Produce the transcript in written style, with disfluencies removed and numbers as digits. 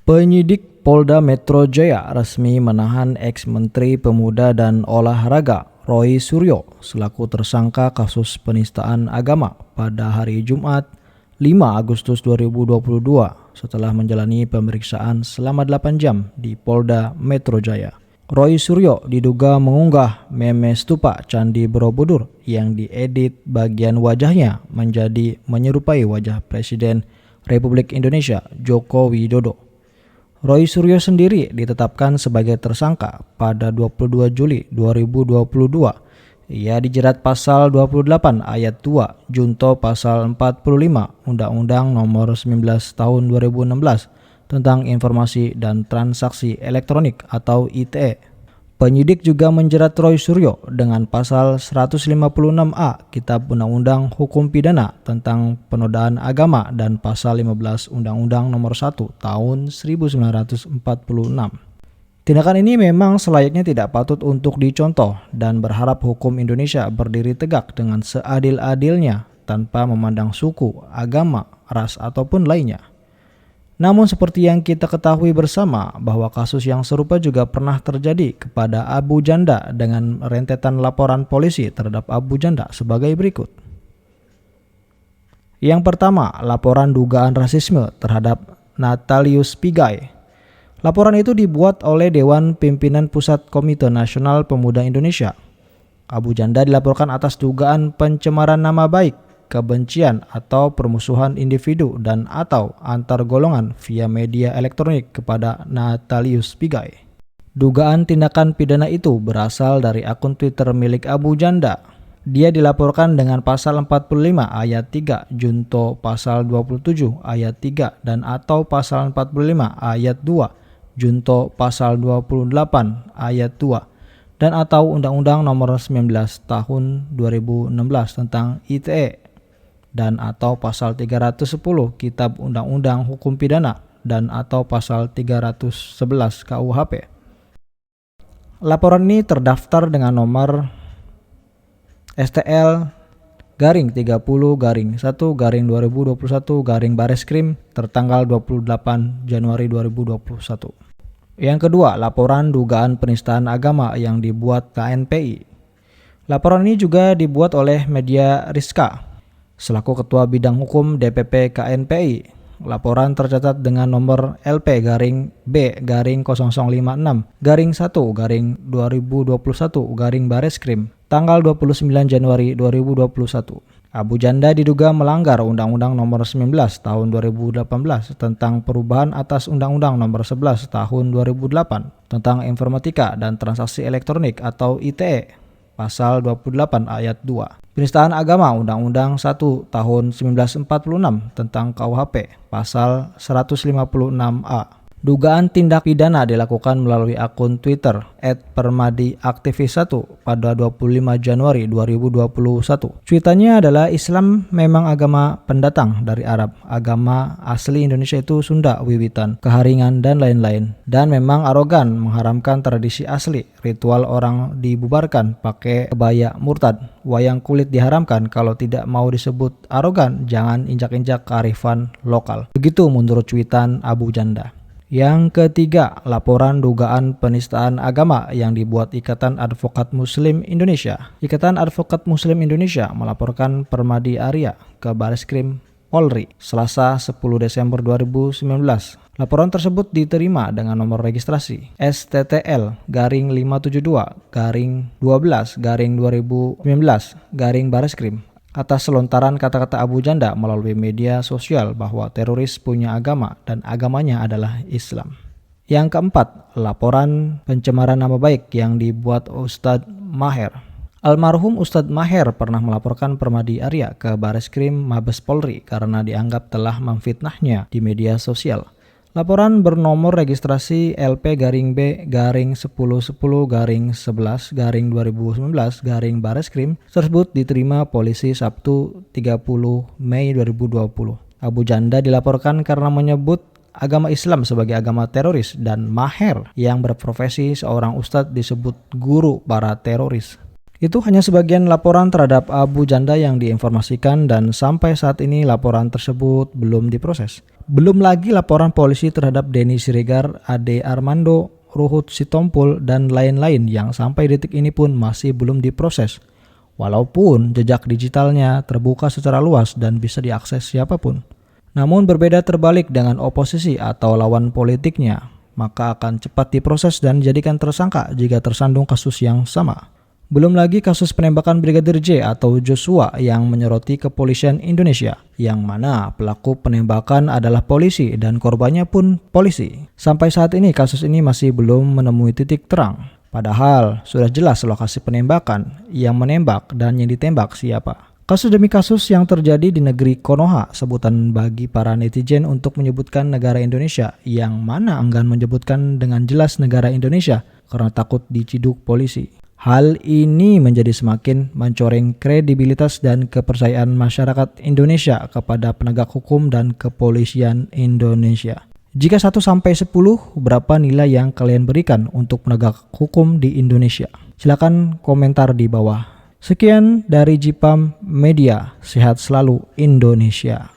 Penyidik Polda Metro Jaya resmi menahan ex-Menteri Pemuda dan Olahraga Roy Suryo selaku tersangka kasus penistaan agama pada hari Jumat 5 Agustus 2022 setelah menjalani pemeriksaan selama 8 jam di Polda Metro Jaya. Roy Suryo diduga mengunggah meme stupa Candi Borobudur yang diedit bagian wajahnya menjadi menyerupai wajah Presiden Republik Indonesia Joko Widodo. Roy Suryo sendiri ditetapkan sebagai tersangka pada 22 Juli 2022. Ia dijerat pasal 28 ayat 2 junto pasal 45 Undang-Undang Nomor 19 Tahun 2016 tentang Informasi dan Transaksi Elektronik atau ITE. Penyidik juga menjerat Roy Suryo dengan pasal 156A Kitab Undang-Undang Hukum Pidana tentang Penodaan Agama dan pasal 15 Undang-Undang Nomor 1 Tahun 1946. Tindakan ini memang selayaknya tidak patut untuk dicontoh dan berharap hukum Indonesia berdiri tegak dengan seadil-adilnya tanpa memandang suku, agama, ras ataupun lainnya. Namun seperti yang kita ketahui bersama bahwa kasus yang serupa juga pernah terjadi kepada Abu Janda dengan rentetan laporan polisi terhadap Abu Janda sebagai berikut. Yang pertama, laporan dugaan rasisme terhadap Natalius Pigai. Laporan itu dibuat oleh Dewan Pimpinan Pusat Komite Nasional Pemuda Indonesia. Abu Janda dilaporkan atas dugaan pencemaran nama baik, kebencian atau permusuhan individu dan atau antar golongan via media elektronik kepada Natalius Pigai. Dugaan tindakan pidana itu berasal dari akun Twitter milik Abu Janda. Dia dilaporkan dengan pasal 45 ayat 3 junto pasal 27 ayat 3 dan atau pasal 45 ayat 2 junto pasal 28 ayat 2 dan atau Undang-Undang Nomor 19 Tahun 2016 tentang ITE dan atau pasal 310 Kitab Undang-Undang Hukum Pidana dan atau pasal 311 KUHP. Laporan ini terdaftar dengan nomor STL _30 _1 _2021 Bareskrim tertanggal 28 Januari 2021. Yang kedua, laporan dugaan penistaan agama yang dibuat KNPI. Laporan ini juga dibuat oleh Media Rizka selaku Ketua Bidang Hukum DPP KNPI. Laporan tercatat dengan nomor LP_B_00066-1-2021 Bareskrim tanggal 29 Januari 2021. Abu Janda diduga melanggar Undang-Undang Nomor 19 Tahun 2018 tentang perubahan atas Undang-Undang Nomor 11 Tahun 2008 tentang Informatika dan Transaksi Elektronik atau ITE. Pasal 28 ayat 2. Penistaan agama Undang-Undang 1 Tahun 1946 tentang KUHP. Pasal 156A. Dugaan tindak pidana dilakukan melalui akun Twitter @permadiaktivis1 pada 25 Januari 2021. Cuitannya adalah Islam memang agama pendatang dari Arab. Agama asli Indonesia itu Sunda, Wiwitan, Keharingan, dan lain-lain. Dan memang arogan mengharamkan tradisi asli. Ritual orang dibubarkan pakai kebaya murtad. Wayang kulit diharamkan, kalau tidak mau disebut arogan jangan injak-injak kearifan lokal. Begitu menurut cuitan Abu Janda. Yang ketiga, laporan dugaan penistaan agama yang dibuat Ikatan Advokat Muslim Indonesia. Ikatan Advokat Muslim Indonesia melaporkan Permadi Arya ke Bareskrim Polri Selasa 10 Desember 2019. Laporan tersebut diterima dengan nomor registrasi STTL-572-12-2019 Bareskrim atas selontaran kata-kata Abu Janda melalui media sosial bahwa teroris punya agama dan agamanya adalah Islam. Yang keempat, laporan pencemaran nama baik yang dibuat Ustadz Maher. Almarhum Ustadz Maher pernah melaporkan Permadi Arya ke Bareskrim Mabes Polri karena dianggap telah memfitnahnya di media sosial. Laporan bernomor registrasi LP_B/1010-11-2019 Bareskrim tersebut diterima polisi Sabtu 30 Mei 2020. Abu Janda dilaporkan karena menyebut agama Islam sebagai agama teroris dan Maher yang berprofesi seorang ustadz disebut guru para teroris. Itu hanya sebagian laporan terhadap Abu Janda yang diinformasikan dan sampai saat ini laporan tersebut belum diproses. Belum lagi laporan polisi terhadap Denny Siregar, Ade Armando, Ruhut Sitompul, dan lain-lain yang sampai detik ini pun masih belum diproses. Walaupun jejak digitalnya terbuka secara luas dan bisa diakses siapapun. Namun berbeda terbalik dengan oposisi atau lawan politiknya, maka akan cepat diproses dan dijadikan tersangka jika tersandung kasus yang sama. Belum lagi kasus penembakan Brigadir J atau Joshua yang menyoroti kepolisian Indonesia, yang mana pelaku penembakan adalah polisi dan korbannya pun polisi. Sampai saat ini kasus ini masih belum menemui titik terang. Padahal sudah jelas lokasi penembakan, yang menembak dan yang ditembak siapa. Kasus demi kasus yang terjadi di negeri Konoha, sebutan bagi para netizen untuk menyebutkan negara Indonesia, yang mana enggan menyebutkan dengan jelas negara Indonesia karena takut diciduk polisi. Hal ini menjadi semakin mencoreng kredibilitas dan kepercayaan masyarakat Indonesia kepada penegak hukum dan kepolisian Indonesia. Jika 1-10, berapa nilai yang kalian berikan untuk penegak hukum di Indonesia? Silakan komentar di bawah. Sekian dari Jipam Media, sehat selalu Indonesia.